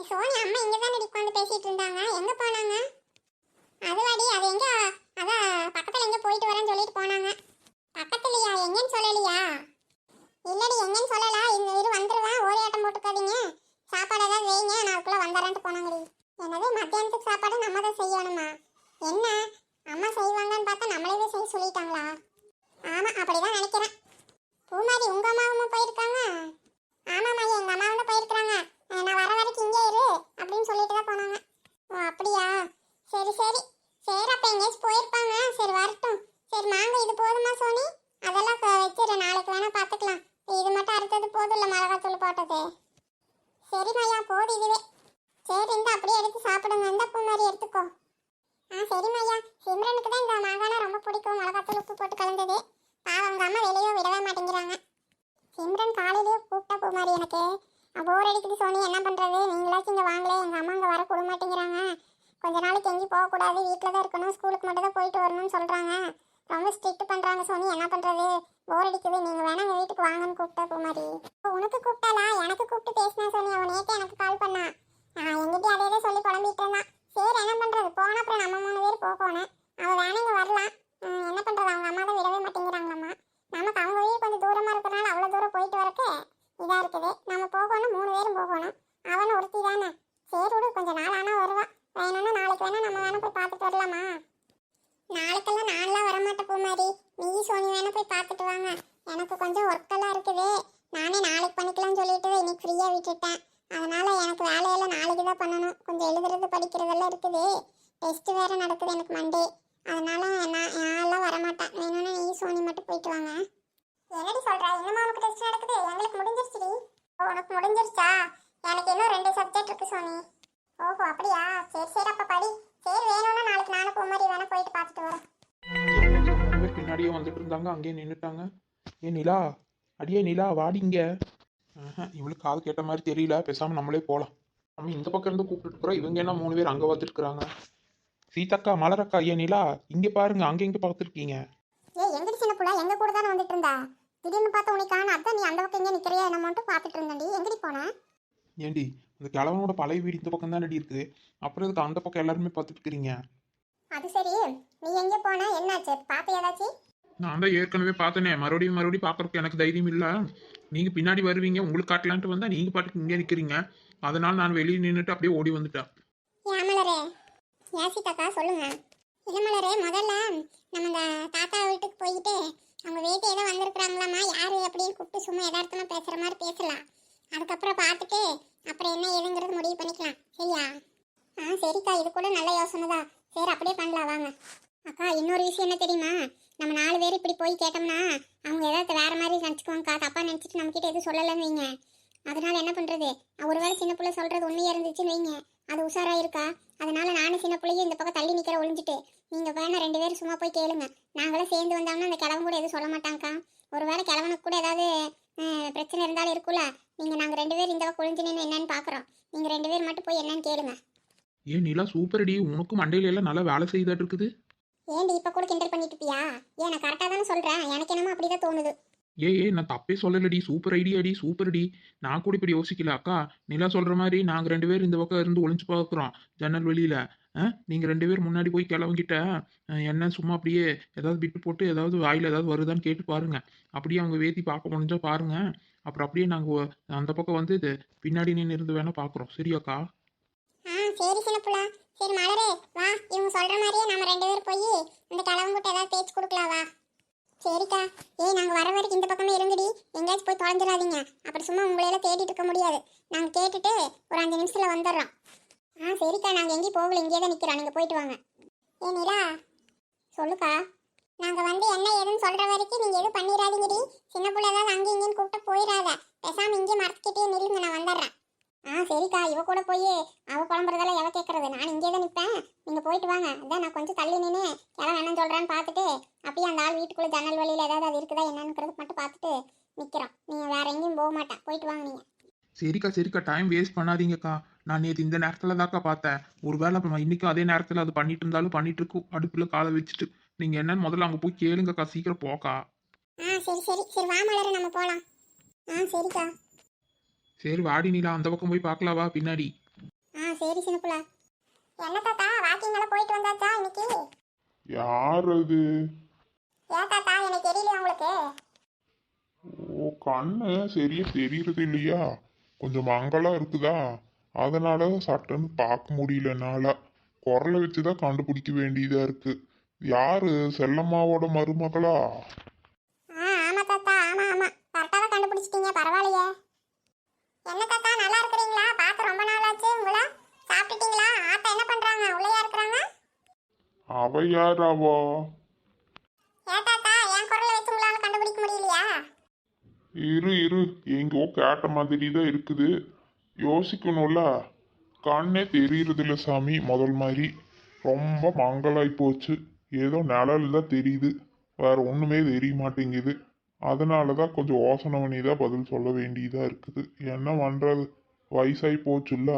Sony அம்மா இங்க தான் உட்காந்து பேசிட்டு இருந்தாங்க. எங்க போனாங்க? அதுவாடி அது எங்க, அதான் பக்கத்துல எங்க போயிட்டு வரேன்னு சொல்லிட்டு போனாங்க. பக்கத்துலயா? எங்கன்னு சொல்லலையா? இல்லடி எங்கன்னு சொல்லல. இந்த இரு வந்துருவேன், ஒரே ஆட்டம் போட்டுக்காதீங்க, சாப்பாடு ஏதாவது வைங்க, நான் அதுக்குள்ள வந்துடுறேன்ட்டு போனாங்கடி. என்னது மத்தியானத்துக்கு சாப்பாடு நம்ம தான் செய்யணுமா? என்ன அம்மா செய்வாங்கன்னு பார்த்தா நம்மளே செய்ய சொல்லிட்டாங்களா? ஆமா அப்படிதான் நினைக்கிறேன். பூமாரி உங்க அம்மாவும் போயிருக்காங்க? ஆமாம்மா எங்க அம்மாவும் தான் போயிருக்காங்க. நான் வர வரைக்கும் இங்கே இரு அப்படின்னு சொல்லிட்டு தான் போனாங்க. ஓ அப்படியா, சரி சரி சரி. அப்ப எங்கேயாச்சும் போயிருப்பாங்க. சரி வரட்டும். சரி மாங்க இது போதுமா சோனி? அதெல்லாம் வச்சிரு, நாளைக்கு வேணா பார்த்துக்கலாம். இது மட்டும் அறுத்தது போதும் இல்லை, மிளகாத்தூள் போட்டது. சரி மையா போது இதுவே. சரி இந்த அப்படியே எடுத்து சாப்பிடுங்க. இந்த பூ மாதிரி எடுத்துக்கோ. சரி மையா. சிம்ரனுக்கு தான் இந்த மாங்கானா ரொம்ப பிடிக்கும், மிளகாத்தூள் உப்பு போட்டு கலந்தது. பாவம் அவங்க அம்மா வெளியே விடவே மாட்டேங்கிறாங்க. சிம்ரன் காலையிலேயே கூப்பிட்டா பூ மாதிரி எனக்கு போர் அடிக்குது சோனி, என்ன பண்ணுறது, நீங்களாச்சும் இங்கே வாங்களே, எங்கள் அம்மா இங்கே வர கூட மாட்டேங்கிறாங்க. கொஞ்ச நாளைக்கு எங்கேயும் போகக்கூடாது, வீட்டில் தான் இருக்கணும், ஸ்கூலுக்கு மட்டும் தான் போயிட்டு வரணும்னு சொல்கிறாங்க. ரொம்ப ஸ்ட்ரிக்ட் பண்ணுறாங்க சோனி, என்ன பண்ணுறது, போர் அடிக்குது, நீங்கள் வேணா எங்கள் வீட்டுக்கு வாங்கன்னு கூப்பிட்டா பூமாரி. உனக்கு கூப்பிட்டாலா? எனக்கு கூப்பிட்டு பேசினா சோனி, அவன் நேற்று எனக்கு கால் பண்ணா. எங்கிட்ட அதே தான் சொல்லி புலம்பிட்டு இருந்தான். சரி என்ன பண்ணுறது, போனால் அப்புறம் நம்ம 3 பேர் போகணும். அவள் வேணா இங்கே வரலாம். என்ன பண்ணுறது, அவங்க அம்மா தான் விடவே மாட்டேங்கிறாங்களாம்மா. நமக்கு அவங்க வீடு கொஞ்சம் தூரமாக இருக்கிறனால அவ்வளோ தூரம் போயிட்டு வரக்கு இதாக இருக்குது. நம்ம போகணும், 3 பேரும் போகணும். அவனும் ஒருத்தி தானே. சரி விடு, கொஞ்சம் நாள் ஆனால் வருவான். வேணும்னா நாளைக்கு வேணா நம்ம வேணா போய் பார்த்துட்டு வரலாமா? நாளைக்கெல்லாம் நான்லாம் வரமாட்டேன் பூமாரி, நீ சோனி வேணா போய் பார்த்துட்டு வாங்க. எனக்கு கொஞ்சம் ஒர்க்கெல்லாம் இருக்குது, நானே நாளைக்கு பண்ணிக்கலாம்னு சொல்லிட்டு இன்னைக்கு ஃப்ரீயாக விட்டுட்டேன். அதனால எனக்கு வேலையெல்லாம் நாளைக்கு தான் பண்ணணும். கொஞ்சம் எழுதுறது படிக்கிறதெல்லாம் இருக்குது, டெஸ்ட் வேறு நடக்குது எனக்கு மண்டே. அதனால நான்லாம் வரமாட்டேன். வேணும்னா நீ சோனி மட்டும் போயிட்டு வாங்க. என்னடி சொல்ற, இன்னுமா உனக்கு டெஸ்ட் நடக்குது? எங்களுக்கு முடிஞ்சிருச்சுடி. உனக்கு முடிஞ்சிருச்சா? எனக்கு இன்னும் 2 சப்ஜெக்ட் இருக்கு சோனி. ஓஹோ அப்படியா, சரி சரி அப்ப படி. சரி வேணும்னா நாளைக்கு நானும் பூமாரி வேணா போயிட்டு பார்த்துட்டு வரேன். பின்னாடியே வந்துட்டு இருந்தாங்க, அங்கேயே நின்றுட்டாங்க. ஏ நிலா, அடியே நிலா வாடிங்க. இவளுக்கு காது கேட்ட மாதிரி தெரியல, பேசாமல் நம்மளே போகலாம். நம்ம இந்த பக்கம் இருந்து கூப்பிட்டு இருக்கிறோம், இவங்க என்ன 3 பேர் அங்கே வந்துருக்குறாங்க. சீதக்கா, மலரக்கா, ஏன் நிலா இங்கே பாருங்க, அங்கே இங்கே பார்த்துருக்கீங்க. எங்கடி சின்ன புள்ள, எங்க கூட தானே வந்துட்டு இருந்தா? திடீர்னு பார்த்தா உனக்கு காண, அதான் நீ அந்த பக்கம் எங்கே நிற்கிறியா என்ன மட்டும் பார்த்துட்டு இருந்தேன்டி. எங்கடி போன? ஏண்டி அந்த கிழவனோட பழைய வீடு இந்த பக்கம் தான் இருக்குது, அப்புறம் இதுக்கு அந்த பக்கம் எல்லாருமே பார்த்துட்டு இருக்கிறீங்க. அது சரி, நீ எங்கே போன, என்னாச்சு, பார்த்து ஏதாச்சும்? நான் தான் ஏற்கனவே பார்த்தனே, மறுபடியும் மறுபடியும் பார்க்கறதுக்கு எனக்கு தைரியம் இல்லை. நீங்கள் பின்னாடி வருவீங்க, உங்களுக்கு காட்டலான்ட்டு வந்தால் நீங்கள் பாட்டுக்கு இங்கே நிற்கிறீங்க. அதனால் நான் வெளியே நின்றுட்டு அப்படியே ஓடி வந்துட்டேன். ஏன் மலரே, யாசிதாக்கா சொல்லுங்க. இல்லை மலரே, முதல்ல நம்ம இந்த தாத்தா வீட்டுக்கு போயிட்டு அவங்க வீட்டு ஏதோ வந்திருக்கிறாங்களாம்மா, யாரு அப்படின்னு கூப்பிட்டு சும்மா எதார்த்தமாக பேசுகிற மாதிரி பேசலாம். அதுக்கப்புறம் பார்த்துட்டு அப்புறம் என்ன ஏதுங்கிறது முடிவு பண்ணிக்கலாம், சரியா? சரிக்கா, இது கூட நல்ல யோசனை தான். சரி அப்படியே பண்ணலாம் வாங்க. அக்கா இன்னொரு விஷயம் என்ன தெரியுமா, நம்ம 4 பேர் இப்படி போய் கேட்டோம்னா அவங்க ஏதாவது வேற மாதிரி நினச்சிக்குவாங்கக்கா, தப்பாக நினச்சிட்டு நம்மக்கிட்ட எதுவும் சொல்லலைன்னு வைங்க. அதனால என்ன பண்ணுறது, ஒருவேளை சின்ன பிள்ளை சொல்கிறது உண்மையாக இருந்துச்சுன்னு வைங்க, அது உஷாராக இருக்கா. அதனால நானும் சின்ன பிள்ளையும் இந்த பக்கம் தள்ளி நிற்கிற ஒழிஞ்சிட்டு நீங்கள் வேணா 2 பேரும் சும்மா போய் கேளுங்க. நாங்களும் சேர்ந்து வந்தோம்னா அந்த கிழவன் கூட எதுவும் சொல்ல மாட்டாங்க்கா. ஒருவேளை கிழவனுக்கு கூட ஏதாவது பிரச்சனை இருந்தாலும் இருக்குல்ல, நாங்கள் 2 பேர் இந்த பக்கம் ஒழிஞ்சு நின்று என்னன்னு பார்க்குறோம். நீங்கள் 2 பேர் மட்டும் போய் என்னன்னு கேளுங்க. ஏன் நிலா சூப்பர்டி, உனக்கும் மண்டையில எல்லாம் நல்லா வேலை செய்தாட்டு இருக்குது. ஏன்டி இப்போ கூட கிண்டல் பண்ணிட்டு இருப்பியா? ஏன் நான் கரெக்டாக தானே சொல்கிறேன், எனக்கு என்னமோ அப்படி தான் தோணுது. நான் தப்பே சொல்லலடி, சூப்பர் ஐடியாடி, சூப்பர்டி. நான் கூட இப்படி யோசிக்கல அக்கா. நிலா சொல்ற மாதிரி நாங்கள் 2 பேர் இந்த பக்கம் இருந்து ஒளிஞ்சு பார்க்குறோம் ஜன்னல் வெளியில. நீங்கள் 2 பேர் முன்னாடி போய் கிளவங்கிட்ட என்ன சும்மா அப்படியே ஏதாவது விட்டு போட்டு ஏதாவது வாயில் ஏதாவது வருதான்னு கேட்டு பாருங்க. அப்படியே அவங்க வேத்தி பார்க்க முடிஞ்சா பாருங்க. அப்புறம் அப்படியே நாங்கள் அந்த பக்கம் வந்து இது பின்னாடி நின்று இருந்து வேணா பார்க்குறோம், சரியாக்கா? சரி சின்ன புள்ளா. சரி மலரே வா, இவங்க சொல்கிற மாதிரியே நம்ம 2 பேர் போய் அந்த கிழவங்கிட்ட ஏதாவது பேச்சு கொடுக்கலாம் வா. சரிக்கா. நாங்கள் வர வரைக்கும் இந்த பக்கமே இருங்கடி, எங்கேயாச்சும் போய் தொலைஞ்சிடாதீங்க. அப்படி சும்மா உங்களையெல்லாம் தேடிட்டு இருக்க முடியாது. நாங்கள் கேட்டுட்டு ஒரு 5 நிமிஷத்தில் வந்துடுறோம். சரிக்கா, நாங்கள் எங்கேயும் போகல, இங்கேயே தான் நிற்கிறோம், நீங்கள் போயிட்டு வாங்க. நிலா சொல்லுக்கா. நாங்கள் வந்து என்ன ஏதுன்னு சொல்கிற வரைக்கும் நீங்கள் எதுவும் பண்ணிடாதீங்கடி. சின்ன பிள்ளை ஏதாவது அங்கே இங்கேன்னு கூப்பிட்டு போயிடாத, பேசாமல் இங்கே மரத்துக்கிட்டே நில்லுங்க, நான் வந்துடுறேன். சரிக்கா, இவ கூட போய் அவள் குழம்புறதெல்லாம் எவ கேட்கறது, நான் இங்கே தான் நிற்பேன், நீங்கள் போயிட்டு வாங்க. அதான் நான் கொஞ்சம் தள்ளி நின்று கிளம்ப என்னன்னு சொல்கிறான்னு பார்த்துட்டு அப்படியே அந்த ஆள் வீட்டுக்குள்ளே ஜன்னல் வழியில் ஏதாவது அது இருக்குதா என்னன்னுக்கிறது மட்டும் பார்த்துட்டு நிற்கிறோம். நீங்கள் வேற எங்கேயும் போக மாட்டேன், போயிட்டு வாங்க நீங்கள். சரிக்கா சரிக்கா, டைம் வேஸ்ட் பண்ணாதீங்கக்கா. நான் நேற்று இந்த நேரத்தில் தாக்கா பார்த்தேன். ஒரு வேளை இன்றைக்கும் அதே நேரத்தில் அது பண்ணிட்டு இருந்தாலும் பண்ணிட்டு இருக்கும், அடுப்பில் காலை வச்சுட்டு. நீங்கள் என்னன்னு முதல்ல அங்கே போய் கேளுங்கக்கா, சீக்கிரம் போக்கா. சரி சரி சரி வா மலர், நம்ம போகலாம். சரிக்கா. சரி வாடி நீலா, அந்த பக்கம் போய் பார்க்கலாவா பின்னாடி. சரி சின்னப்புல. என்ன தாத்தா வாக்கிங் எல்லாம் போயிட்டு வந்தாச்சா இன்னைக்கு? யார் அது? ஏன் தாத்தா எனக்கு தெரியலையா உங்களுக்கு? ஓ, கண்ணு சரியா தெரியறது இல்லையா? கொஞ்சம் மங்கலா இருக்குதா? அதனால சட்டுன்னு பார்க்க முடியல என்னால. குரலை வச்சுதான் கண்டுபிடிக்க வேண்டியதா இருக்கு. யாரு? செல்லம்மாவோட மருமகளா? ஆமா தாத்தா, ஆமா ஆமா, கரெக்டா தான் கண்டுபிடிச்சிட்டீங்க, பரவாயில்லையே. என்ன தாத்தா நல்லா இருக்கிறீங்களா? பார்த்து ரொம்ப நாள் ஆச்சு உங்களை. சாப்பிட்டுட்டீங்களா? ஆத்தா என்ன பண்றாங்க? உள்ளேயா இருக்கிறாங்க? அவ யார் அவ? ஏன் தாத்தா என் குரலை வச்சு உங்களால கண்டுபிடிக்க முடியலையா? இரு இரு, எங்கோ கேட்ட மாதிரி தான் இருக்குது. யோசிக்கணும்ல. கண்ணே தெரியறது இல்ல சாமி, முதல் மாதிரி. ரொம்ப மங்கலாய் போச்சு. ஏதோ நிழல் தான் தெரியுது, வேற ஒண்ணுமே தெரிய மாட்டேங்குது. அதனால தான் கொஞ்சம் யோசனை பண்ணி தான் பதில் சொல்ல வேண்டியதா இருக்குது. என்ன பண்றது, வயசாகி போச்சுல்ல.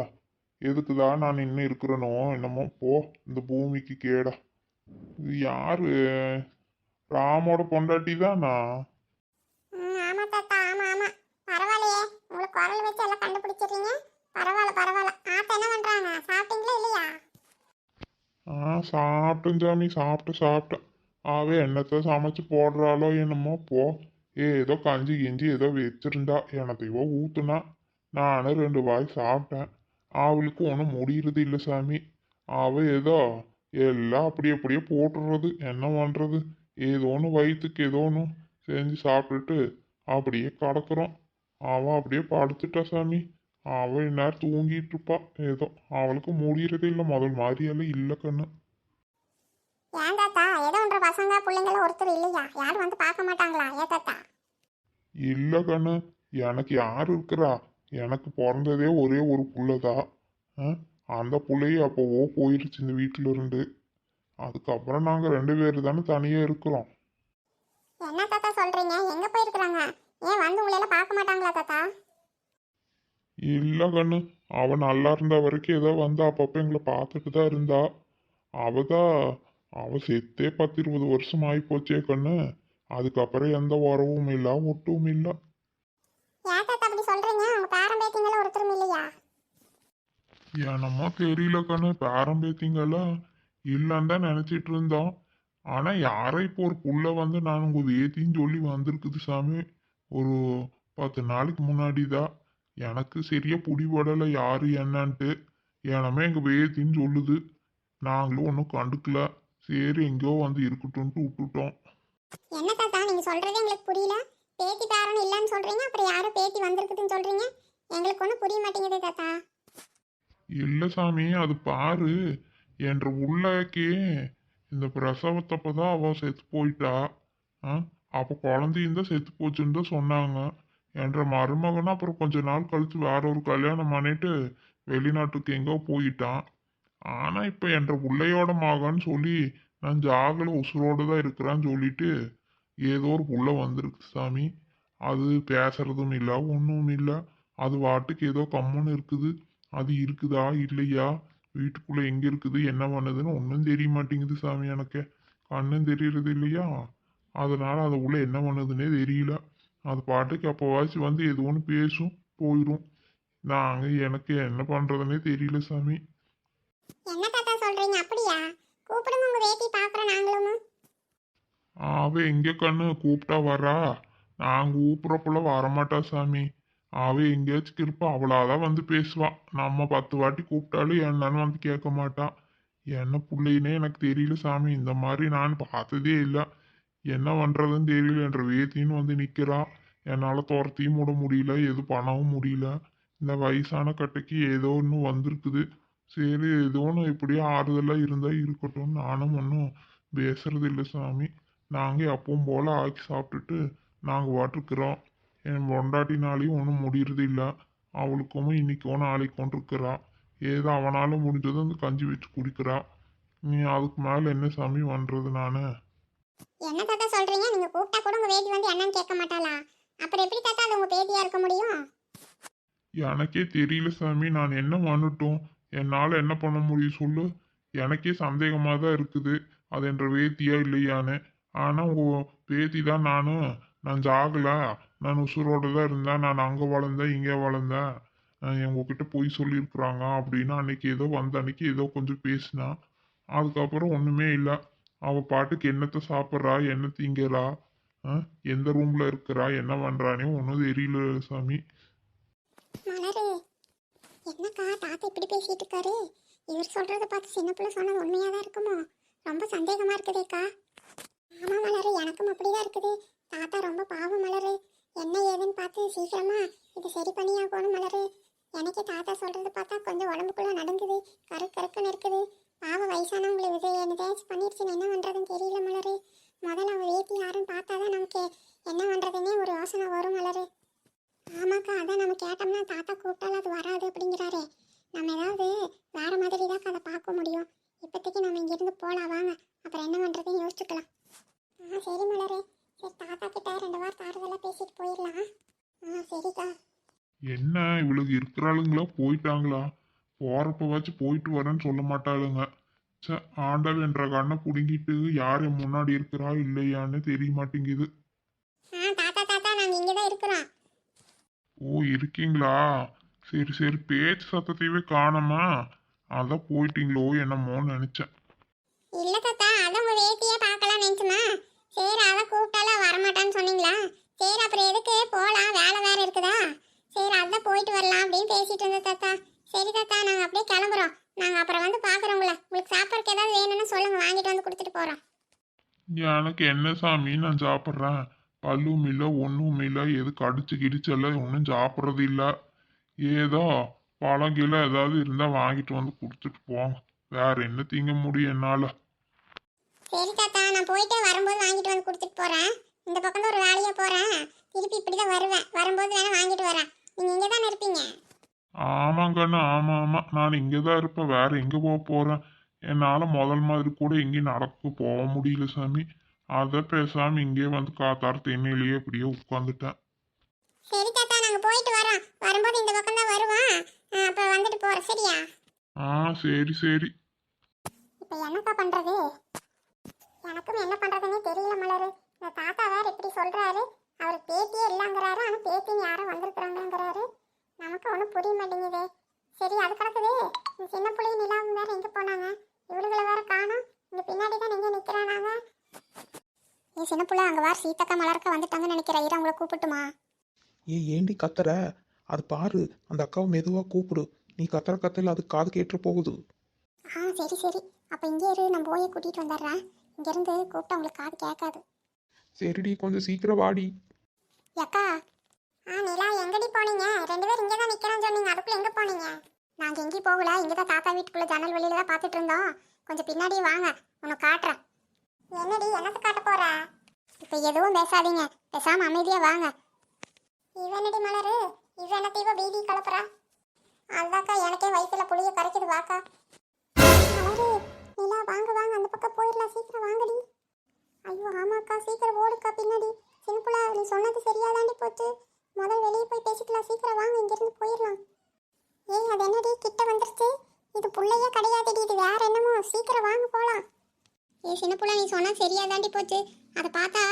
எதுக்குதான் நான் இன்னும் இருக்கிறனோ என்னமோ போ, இந்த பூமிக்கு கேடா. இது யாரு? ராமோட பொண்டாட்டி தானா? ஆமா தாத்தா, ஆமா ஆமா, பரவாயில்லையே, உங்களுக்கு குரல் வச்சு எல்லாம் கண்டுபிடிச்சிடுறீங்க. பரவாயில்ல பரவாயில்ல. ஆத்தா என்ன பண்றாங்க? சாப்பிட்டீங்களா இல்லையா? சாப்பிட்டேன் சாமி, சாப்பிட்டேன். ஆவே என்னத்த சமைச்சு போடுறாளோ என்னமோ போ. ஏதோ கஞ்சி கிஞ்சி ஏதோ வச்சிருந்தா எனத்தையோ ஊத்துனா. நானும் 2 வாய் சாப்பிட்டேன். அவளுக்கு ஒன்றும் முடியறது இல்லை சாமி. அவ ஏதோ எல்லாம் அப்படியே போட்டுறது. என்ன பண்றது? ஏதோ ஒன்று வயிற்றுக்கு ஏதோ ஒன்று செஞ்சு சாப்பிட்டுட்டு அப்படியே கிடக்குறோம். அவன் அப்படியே படுத்துட்டா சாமி. அவள் இந்நேரம் தூங்கிட்டு இருப்பா. ஏதோ அவளுக்கு முடியறதே இல்லை, முதல் மாதிரியெல்லாம் இல்லை கண்ணு. ஏன் தாத்தா ஏதோ ஒன்ற பசங்க பிள்ளைங்கள ஒருத்தர் இல்லையா? யாரும் வந்து பார்க்க மாட்டாங்களா? ஏன் தாத்தா? இல்லை கண்ணு, எனக்கு யார் இருக்கிறா? எனக்கு பிறந்ததே ஒரே ஒரு புள்ளதான். அந்த புள்ளைய அப்போவோ போயிருச்சு இந்த வீட்டில இருந்து. அதுக்கப்புறம் நாங்கள் 2 பேர் தானே தனியாக இருக்கிறோம். என்ன தாத்தா சொல்றீங்க? எங்க போயிருக்கிறாங்க? ஏன் வந்து உங்களை எல்லாம் பார்க்க மாட்டாங்களா தாத்தா? இல்லை கண்ணு, அவன் நல்லா இருந்த வரைக்கும் ஏதோ வந்து அப்பப்போ எங்களை பார்த்துட்டு தான் இருந்தா. அவ செத்தே 10-20 வருஷம் ஆகி போச்சே கண்ணு. அதுக்கப்புறம் எந்த உறவும் இல்லை, ஒட்டும் இல்லை. ஏன் தாத்தா அப்படி சொல்றீங்க? உங்க பேரன் பேத்திங்கள ஒருத்தரும் இல்லையா? என்னமோ தெரியல கண்ணு, பேரம்பேத்திங்கெல்லாம் இல்லைன்னு தான் நினச்சிட்டு இருந்தோம். ஆனால் யாரோ இப்போ ஒரு புள்ள வந்து நான் உங்கள் வேத்தின்னு சொல்லி வந்திருக்குது சாமி. ஒரு 10 நாளைக்கு முன்னாடி தான். எனக்கு சரியா புடிபடலை யாரு என்னன்ட்டு. எனமே எங்கள் வேத்தின்னு சொல்லுது. நாங்களும் ஒன்றும் கண்டுக்கல. சரி எங்கேயோ வந்து இருக்கட்டும்ட்டு விட்டுட்டோம். என்ன தாத்தா நீங்க சொல்றதே எங்களுக்கு புரியல. பேத்தி பேரன் இல்லைன்னு சொல்றீங்க, அப்புறம் யாரோ பேத்தி வந்திருக்குதுன்னு சொல்றீங்க. எங்களுக்கு ஒன்றும் புரிய மாட்டேங்குது தாத்தா. இல்லை சாமி, அது பாரு. என்ற உள்ளக்கே இந்த பிரசவத்தப்ப தான் அவள் செத்து போயிட்டா. ஆ, அப்போ குழந்தையும் தான் செத்து போச்சுன்னு தான் சொன்னாங்க. என்ற மருமகனும் அப்புறம் கொஞ்ச நாள் கழிச்சு வேற ஒரு கல்யாணம் பண்ணிட்டு வெளிநாட்டுக்கு எங்கோ போயிட்டான். ஆனா இப்ப என்ற புள்ளையோட மகன் சொல்லி நான் ஜாகல உசுரோட தான் இருக்கிறான்னு சொல்லிட்டு ஏதோ ஒரு புள்ள வந்திருக்கு சாமி. அது பேசுறதும் இல்லை, ஒன்றும் இல்லை. அது வாட்டுக்கு ஏதோ கம்முன்னு இருக்குது. அது இருக்குதா இல்லையா, வீட்டுக்குள்ள எங்க இருக்குது, என்ன பண்ணுதுன்னு ஒன்றும் தெரிய மாட்டேங்குது சாமி எனக்கு. கண்ணும் தெரியறது இல்லையா. அதனால அது உள்ள என்ன பண்ணுதுன்னே தெரியல. அது பாட்டுக்கு அப்போவாச்சும் வந்து ஏதோ ஒன்று பேசும், போயிடும். எனக்கு என்ன பண்றதுன்னே தெரியல சாமி. என்ன தாத்தா சொல்றீங்க? அப்படியா? கூப்பிடுங்க உங்க வேட்டி பார்க்குறோம் நாங்களும். அவ எங்க கண்ணு கூப்பிட்டா வரா? நான் கூப்பிட்றப்பெல்லாம் வரமாட்டா சாமி. அவ எங்கேயாச்சும் இருப்பா, அவளாதான் வந்து பேசுவா. நம்ம 10 வாட்டி கூப்பிட்டாலும் என்னன்னு வந்து கேட்க மாட்டா. என்ன புள்ளைன்னே எனக்கு தெரியல சாமி. இந்த மாதிரி நான் பார்த்ததே இல்லை. என்ன பண்றதுன்னு தெரியல. என்ற வேத்தின்னு வந்து நிக்கிறா. என்னால துரத்தியும் விட முடியல, எது பண்ணவும் முடியல. இந்த வயசான கட்டைக்கு ஏதோ ஒன்று வந்திருக்குது. சரி ஏதோ ஒன்று இப்படியே ஆறுதலா இருந்தா இருக்கட்டும். நானும் ஒன்றும் பேசுறது இல்லை சாமி. நாங்கள் எப்பவும் போல ஆக்கி சாப்பிட்டுட்டு நாங்கள் வாட்டிருக்கிறோம். என் பொண்டாட்டினாலையும் ஒன்றும் முடியறது இல்லை. அவளுக்கும் இன்னைக்கும் நாளைக்கும் இருக்கிறா. ஏதோ அவனால முடிஞ்சது அந்த கஞ்சி வச்சு குடிக்கிறா. நீ அதுக்கு மேலே என்ன சாமி பண்றது நான்? என்ன தாத்தா சொல்றீங்க? நீங்க கூப்பிட்டா கூட உங்க வேட்டி வந்து என்னன்னு கேட்க மாட்டாளா? அப்புறம் எப்படி தாத்தா அது உங்க பேத்தியா இருக்க முடியும்? எனக்கே தெரியல சாமி, நான் என்ன பண்ணட்டும்? என்னால் என்ன பண்ண முடியும் சொல்லு? எனக்கே சந்தேகமாக தான் இருக்குது, அது என்ற வேத்தியா இல்லையான்னு. ஆனால் உங்கள் பேத்தி தான் நான் ஜாகலா, நான் உசுரோடு தான் இருந்தேன், நான் அங்கே வளர்ந்தேன் இங்கே வளர்ந்தேன், உங்ககிட்ட பொய் சொல்லியிருக்கிறாங்க அப்படின்னு அன்னைக்கு ஏதோ வந்த அன்னைக்கு ஏதோ கொஞ்சம் பேசினா. அதுக்கப்புறம் ஒன்றுமே இல்லை. அவள் பாட்டுக்கு என்னத்தை சாப்பிட்றா, என்ன திங்கிறா, எந்த ரூமில் இருக்கிறா, என்ன பண்ணுறானே ஒன்றும் தெரியல சாமி. மலரு, என்னக்கா தாத்தா இப்படி பேசிட்டு இருக்காரு? இவர் சொல்றத பார்த்து சின்ன பிள்ளை சொன்னது உண்மையா தான் இருக்குமோ? ரொம்ப சந்தேகமா இருக்குதேக்கா. ஆமா மலரு, எனக்கும் அப்படிதான் இருக்குது. தாத்தா ரொம்ப பாவம் மலரு. என்ன ஏதுன்னு பார்த்து சீக்கிரமா இது சரி பண்ணியாகணும் மலரு. எனக்கு தாத்தா சொல்றது பார்த்தா கொஞ்சம் உடம்புக்குள்ள நடுங்குது, கருக்குன்னு இருக்குது. பாவம் வயசானவங்களுக்கு இது என்னதாச்சும் பண்ணிருச்சுன்னு என்ன பண்றதுன்னு தெரியல மலரு. முதல்ல அவ வேத்தி யாருன்னு பார்த்தாதான் நமக்கு என்ன பண்றதுன்னே ஒரு யோசனை வரும் மலரு. ஆமாக்கா, அதான் நம்ம கேட்டோம்னா தாத்தா கூப்பிட்டாலும் அது வராது அப்படிங்கிறாரே. நம்ம ஏதாவது வேற மாதிரி தான் அதை பார்க்க முடியும். இப்போதைக்கு நம்ம இங்கிருந்து போகலாம் வாங்க, அப்புறம் என்ன பண்ணுறதுன்னு யோசிச்சுக்கலாம். சரி மலரே, சரி தாத்தா கிட்ட 2 வாரம் ஆறுதலாக பேசிட்டு போயிடலாம். சரிக்கா. என்ன இவளுக்கு இருக்கிறாளுங்களா போயிட்டாங்களா? போறப்ப வச்சு போயிட்டு வரேன்னு சொல்ல மாட்டாளுங்க. ஆண்டவன் என்ற கண்ணை பிடுங்கிட்டு யார் என் முன்னாடி இருக்கிறா இல்லையான்னு தெரிய மாட்டேங்குது. தாத்தா தாத்தா, நாங்கள் இங்கே தான் இருக்கிறோம். ஓ, இருக்கீங்களா? சரி சரி, பேச்சு சத்தத்தையவே காணோமா? அதான் போயிட்டீங்களோ என்னமோன்னு நினைச்சேன். இல்லை தாத்தா, அதான் உங்கள் வேட்டியே பார்க்கலாம் நினச்சுமா. சரி, அதான் கூப்பிட்டாலும் வரமாட்டான்னு சொன்னீங்களா? சரி, அப்புறம் எதுக்கு போகலாம், வேலை வேறு இருக்குதா? சரி, அதான் போயிட்டு வரலாம் அப்படின்னு பேசிட்டு இருந்தேன் தாத்தா. சரி தாத்தா, நாங்கள் அப்படியே கிளம்புறோம். நாங்கள் அப்புறம் வந்து பார்க்குறோம் உங்களை. உங்களுக்கு சாப்பாடுக்கு ஏதாவது வேணும்னு சொல்லுங்கள், வாங்கிட்டு வந்து கொடுத்துட்டு போகிறோம். எனக்கு என்ன சாமி, நான் சாப்பிட்றேன். பல்லும் இல்லை ஒன்றும் இல்லை, எது கடிச்சு கிடிச்செல்லாம் ஒன்றும் சாப்பிட்றது இல்லை. ஏதோ பழங்கில ஏதாவது இருந்தால் வாங்கிட்டு வந்து கொடுத்துட்டு போங்க. வேற என்ன திங்க முடியும் என்னால்? சரி தாத்தா, நான் போயிட்டு வரும்போது வாங்கிட்டு வந்து கொடுத்துட்டு போகிறேன். இந்த பக்கம் தான் ஒரு வேலையாக போகிறேன். திருப்பி இப்படி தான் வருவேன். வரும்போது வேணால் வாங்கிட்டு வரேன். நீங்கள் இங்கே தானே இருப்பீங்க? ஆமாங்கண்ணா, ஆமாம் ஆமாம், நான் இங்கே தான் இருப்பேன். வேற எங்கே போக போகிறேன்? என்னால் முதல் மாதிரி கூட எங்கேயும் நடக்க போக முடியல சாமி. அதை பேசாமல் இங்கே வந்து காத்தார் தென்னையிலேயே இப்படியே உட்காந்துட்டேன். சரி தாத்தா, நாங்கள் போயிட்டு வரோம். வரும்போது இந்த பக்கம் தான் வருவோம். அப்போ வந்துட்டு போகிறோம், சரியா? சரி சரி. இப்போ என்னக்கா பண்ணுறது? எனக்கும் என்ன பண்ணுறதுன்னே தெரியல மலரு. இந்த தாத்தா வேறு இப்படி சொல்கிறாரு. அவர் பேத்தியே இல்லைங்கிறாரு, ஆனால் பேத்தின்னு யாரும் வந்திருக்கிறாங்கிறாரு. நமக்கு ஒன்றும் புரிய மாட்டேங்குது. சரி, அது கிடக்குது. இந்த சின்ன பிள்ளையும் நிலாவும் வேறு எங்கே போனாங்க? இவளுகளை வேற காணும். இங்கே பின்னாடி தான் எங்கே நிற்கிறானாங்க? சின்ன பிள்ளை, அங்கே வேறு சீத்தக்கா மலர்க்கா வந்துட்டாங்கன்னு நினைக்கிறேன். இரு, அவங்கள கூப்பிட்டுமா? ஏண்டி கத்துற? அது பாரு, அந்த அக்காவை மெதுவாக கூப்பிடு. நீ கத்துற கத்தையில் அது காது கேட்டு போகுது. சரி சரி, அப்போ இங்கே இரு, நான் போய் கூட்டிகிட்டு வந்துடுறேன். இங்கேருந்து கூப்பிட்டு அவங்களுக்கு காது கேட்காது. சரிடி, கொஞ்சம் சீக்கிரம் வாடி. அக்கா. நிலா, எங்கடி போனீங்க? 2 பேரும் இங்கே தான் நிற்கிறேன்னு சொன்னீங்க, அதுக்குள்ளே எங்கே போனீங்க? நாங்கள் எங்கேயும் போகல, இங்கே தான் தாத்தா வீட்டுக்குள்ளே ஜன்னல் வெளியில தான் பார்த்துட்டு இருந்தோம். கொஞ்சம் பின்னாடி வாங்க, உனக்கு காட்டுறேன். என்னடி, என்னத்தை காட்ட போற? இப்போ எதுவும் பேசாதீங்க, பேசாமல் அமைதியாக வாங்க. இவனடி மலரு, இவன தீவ பீதி கலப்புறா. அதுதாக்கா எனக்கே வயிற்றுல புளிய கரைக்குது, வாக்கா. மலரு, நிலா, வாங்க வாங்க, அந்த பக்கம் போயிடலாம், சீக்கிரம் வாங்கடி. ஐயோ ஆமாக்கா, சீக்கிரம் ஓடுக்கா பின்னாடி. சின்னப்புலா, நீ சொன்னது சரியாதாண்டி போச்சு. முதல் வெளியே போய் பேசிக்கலாம், சீக்கிரம் வாங்க, இங்கிருந்து போயிடலாம். ஏய், அது என்னடி கிட்ட வந்துருச்சு? இது புள்ளையே கிடையாதுடி, இது வேற என்னமோ. சீக்கிரம் வாங்க போகலாம். சின்னப்புலா, நீ சொன்னது சரியாதாண்டி போச்சு. அதை பார்த்தா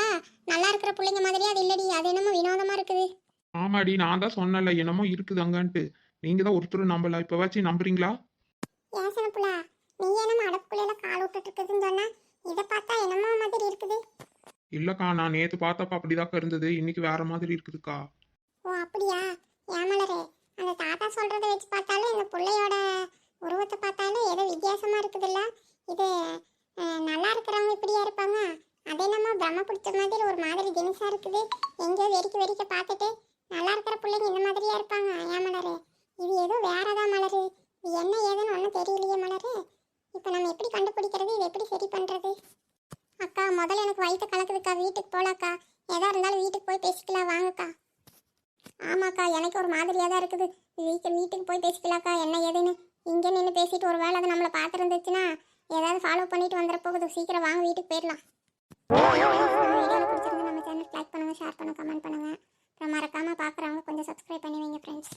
நல்லா இருக்கிற பிள்ளைங்க மாதிரியே அது இல்லடி, அது என்னமோ வினோதமா இருக்குது. ஆமாடி, நான் தான் சொன்னல என்னமோ இருக்குது அங்கன்ட்டு. நீங்க தான் ஒருத்தர் நம்பல, இப்ப வச்சு நம்புறீங்களா? ஏன் சின்னப்புலா, நீ என்னமோ அடப்புக்குள்ள கால் விட்டுட்டு இருக்குதுன்னு சொன்னா, இதை பார்த்தா என்னமோ மாதிரி இருக்குது. இல்லக்கா, நான் நேத்து பார்த்தப்ப அப்படிதாக்கா இருந்தது, இன்னைக்கு வேற மாதிரி இருக்குதுக்கா. ஓ அப்படியா? ஏமலரே, அந்த தாத்தா சொல்றதை வச்சு பார்த்தாலும் இந்த பிள்ளையோட உருவத்தை பார்த்தாலும் ஏதோ வித்தியாசமா இருக்குதுல்ல. இது நல்லா இருக்கிறவங்க இப்படியா இருப்பாங்க? அது என்னமோ பிரம்ம பிடிச்ச மாதிரி ஒரு மாதிரி தினசா இருக்குது. எங்கேயோ வெறிக்க பார்த்துட்டு நல்லா இருக்கிற பிள்ளைங்க இந்த மாதிரியா இருப்பாங்க? ஏமலரே, இது ஏதோ வேறதான் மலரு. இது என்ன ஏதுன்னு ஒன்றும் தெரியலையே மலரு. இப்போ நம்ம எப்படி கண்டுபிடிக்கிறது, இது எப்படி சரி பண்றது? அக்கா, முதல்ல எனக்கு வயிற்று கலக்குதுக்கா, வீட்டுக்கு போகலாக்கா. எதா இருந்தாலும் வீட்டுக்கு போய் பேசிக்கலாம், வாங்கக்கா. ஆமாக்கா, எனக்கு ஒரு மாதிரியாக தான் இருக்குது. வீட்டுக்கு போய் பேசிக்கலாக்கா, என்ன ஏதுன்னு. இங்கே நின்று பேசிட்டு ஒரு வேளை அது நம்மளை பார்த்துருந்துச்சுன்னா ஏதாவது ஃபாலோ பண்ணிட்டு வந்துட போகுது. சீக்கிரம் வாங்க, வீட்டுக்கு போயிடலாம். வீடியோவில் பிடிச்சிருந்து நம்ம சேனல் லைக் பண்ணுங்கள், ஷேர் பண்ணுங்கள், கமெண்ட் பண்ணுங்கள். அப்புறம் மறக்காமல் பார்க்குறவங்க கொஞ்சம் சப்ஸ்கிரைப் பண்ணி வைங்க ஃப்ரெண்ட்ஸ்.